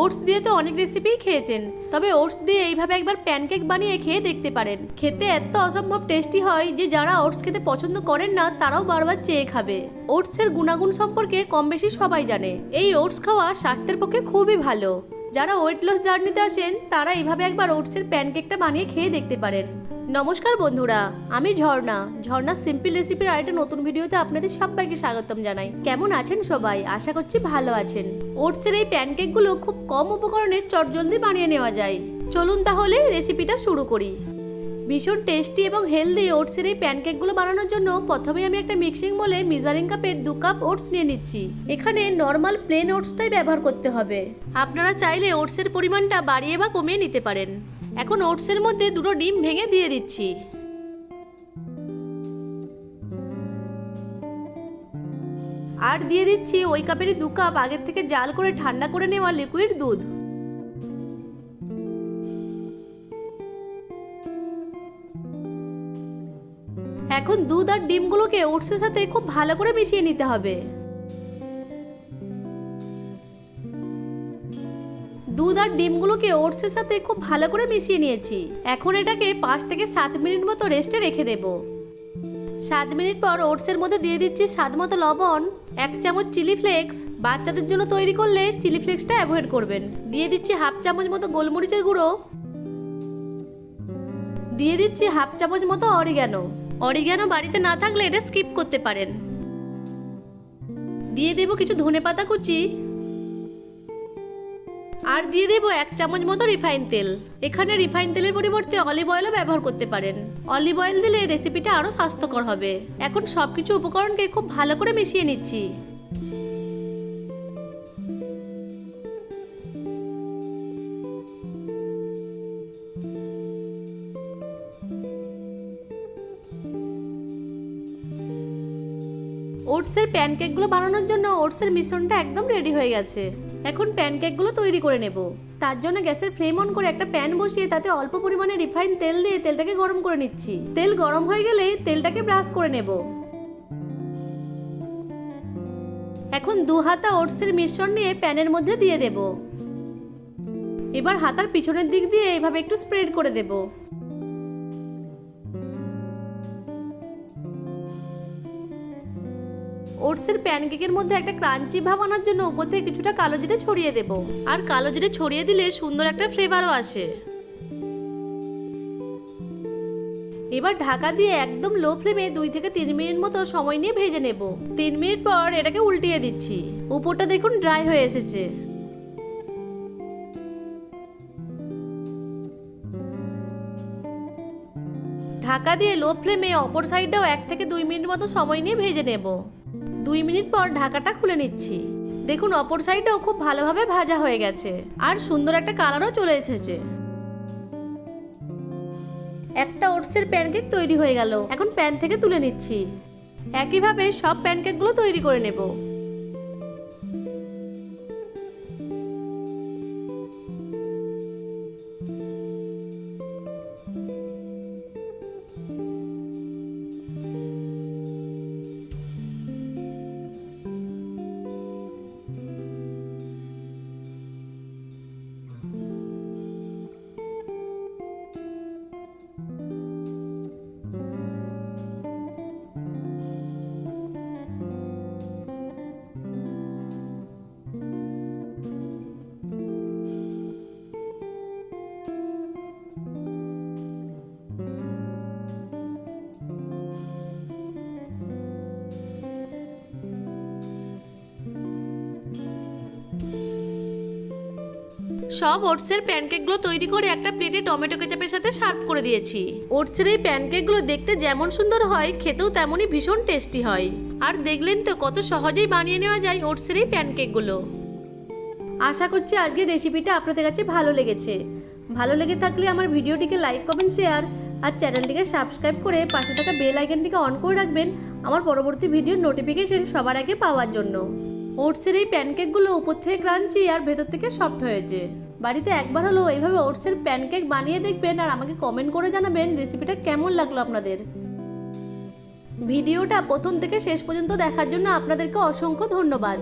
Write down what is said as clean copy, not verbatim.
Oats দিয়ে তো অনেক রেসিপিই খেয়েছেন, তবে ওটস দিয়ে এইভাবে একবার প্যানকেক বানিয়ে খেয়ে দেখতে পারেন। খেতে এত অসম্ভব টেস্টি হয় যে যারা ওটস খেতে পছন্দ করেন না তারাও বারবার চেয়ে খাবে। ওটসের গুণাগুণ সম্পর্কে কম বেশি সবাই জানে। এই ওটস খাওয়া স্বাস্থ্যের পক্ষে খুবই ভালো। যারা ওয়েট লস জার্নিতে আসেন তারা এইভাবে একবার ওটসের প্যানকেকটা বানিয়ে খেয়ে দেখতে পারেন। নমস্কার বন্ধুরা, আমি ঝর্ণা সিম্পল রেসিপির আরেকটা নতুন ভিডিওতে আপনাদের সবাইকে স্বাগতম জানাই। কেমন আছেন সবাই? আশা করছি ভালো আছেন। ওটসের এই প্যানকেকগুলো খুব কম উপকরণে চটজলদি বানিয়ে নেওয়া যায়। চলুন তাহলে রেসিপিটা শুরু করি। ভীষণ টেস্টি এবং হেলদি ওটসের এই প্যানকেকগুলো বানানোর জন্য প্রথমে আমি একটা মিক্সিং বলে মেজারিং কাপের 2 কাপ ওটস নিয়ে নিচ্ছি। এখানে নর্মাল প্লেন ওটসটাই ব্যবহার করতে হবে। আপনারা চাইলে ওটসের পরিমাণটা বাড়িয়ে বা কমিয়ে নিতে পারেন। এখন ওটসের মধ্যে 2টো ডিম ভেঙে দিয়ে দিচ্ছি। আর দিয়ে দিচ্ছি ওই কাপেরই 2 কাপ আগের থেকে জাল করে ঠান্ডা করে নেওয়া লিকুইড দুধ। এখন দুধ আর ডিমগুলোকে ওটসের সাথে খুব ভালো করে মিশিয়ে নিতে হবে। দুধ আর ডিমগুলোকে ওটসের সাথে খুব ভালো করে মিশিয়ে নিয়েছি। এখন এটাকে 5 থেকে 7 মিনিট মতো রেস্টে রেখে দেব। 7 মিনিট পর ওটসের মধ্যে দিয়ে দিচ্ছি স্বাদ মতো লবণ, 1 চামচ চিলি ফ্লেক্স। বাচ্চাদের জন্য তৈরি করলে চিলি ফ্লেক্সটা অ্যাভয়েড করবেন। দিয়ে দিচ্ছি 1/2 চামচ মতো গোলমরিচের গুঁড়ো। দিয়ে দিচ্ছি 1/2 চামচ মতো অরিগ্যানো বাড়িতে না থাকলে এটা স্কিপ করতে পারেন। দিয়ে দেব কিছু ধনেপাতা কুচি। আর দিয়ে দেব 1 চামচ মতো রিফাইন তেল। এখানে রিফাইন তেলের পরিবর্তে অলিভ অয়েলও ব্যবহার করতে পারেন। অলিভ অয়েল দিলে রেসিপিটা আরও স্বাস্থ্যকর হবে। এখন সবকিছু উপকরণকে খুব ভালো করে মিশিয়ে নিচ্ছি। ওটসের প্যানকেকগুলো বানানোর জন্য ওটসের মিশ্রণটা একদম রেডি হয়ে গেছে। এখন প্যানকেকগুলো তৈরি করে নেব। তার জন্য গ্যাসের ফ্লেম অন করে একটা প্যান বসিয়ে তাতে অল্প পরিমাণে রিফাইন তেল দিয়ে তেলটাকে গরম করে নিচ্ছি। তেল গরম হয়ে গেলে তেলটাকে ব্রাশ করে নেব। এখন 2 হাতা ওটসের মিশ্রণ নিয়ে প্যানের মধ্যে দিয়ে দেব। এবার হাতার পিছনের দিক দিয়ে এভাবে একটু স্প্রেড করে দেব। ওটসের প্যানকেকের মধ্যে একটা ক্রাঞ্চি ভাব আনার জন্য উপর থেকে কিছুটা কালো জিরে ছড়িয়ে দেব। আর কালো জিরে ছড়িয়ে দিলে সুন্দর একটা ফ্লেভারও আসে। এবার ঢাকা দিয়ে একদম লো ফ্লেমে 2 থেকে 3 মিনিট মতো সময় নিয়ে ভেজে নেব। 3 মিনিট পর এটাকে উল্টিয়ে দিচ্ছি। উপরটা দেখুন ড্রাই হয়ে এসেছে। ঢাকা দিয়ে লো ফ্লেমে অপর সাইডটাও 1 থেকে 2 মিনিট মতো সময় নিয়ে ভেজে নেব। 2 মিনিট পর ঢাকাটা খুলে নিচ্ছি। দেখুন অপর সাইডটাও খুব ভালোভাবে ভাজা হয়ে গেছে আর সুন্দর একটা কালারও চলে এসেছে। একটা ওটসের প্যানকেক তৈরি হয়ে গেল। এখন প্যান থেকে তুলে নিচ্ছি। একইভাবে সব প্যানকেকগুলো তৈরি করে নেব। সব ওটসের প্যানকেকগুলো তৈরি করে একটা প্লেটে টমেটো কেচাপের সাথে সার্ভ করে দিয়েছি। ওটসের এই প্যানকেকগুলো দেখতে যেমন সুন্দর হয়, খেতেও তেমনই ভীষণ টেস্টি হয়। আর দেখলেন তো কত সহজেই বানিয়ে নেওয়া যায় ওটসের এই প্যানকেকগুলো। আশা করছি আজকের রেসিপিটা আপনাদের কাছে ভালো লেগেছে। ভালো লেগে থাকলে আমার ভিডিওটিকে লাইক, কমেন্ট, শেয়ার আর চ্যানেলটিকে সাবস্ক্রাইব করে পাশে থাকা বেল আইকনটিকে অন করে রাখবেন আমার পরবর্তী ভিডিওর নোটিফিকেশন সবার আগে পাওয়ার জন্য। ওটসের এই প্যানকেকগুলো উপর থেকে ক্রাঞ্চি আর ভেতর থেকে সফট হয়েছে। বাড়িতে একবার হলো এইভাবে ওটসের প্যানকেক বানিয়ে দেখবেন আর আমাকে কমেন্ট করে জানাবেন রেসিপিটা কেমন লাগলো আপনাদের। ভিডিওটা প্রথম থেকে শেষ পর্যন্ত দেখার জন্য আপনাদেরকে অসংখ্য ধন্যবাদ।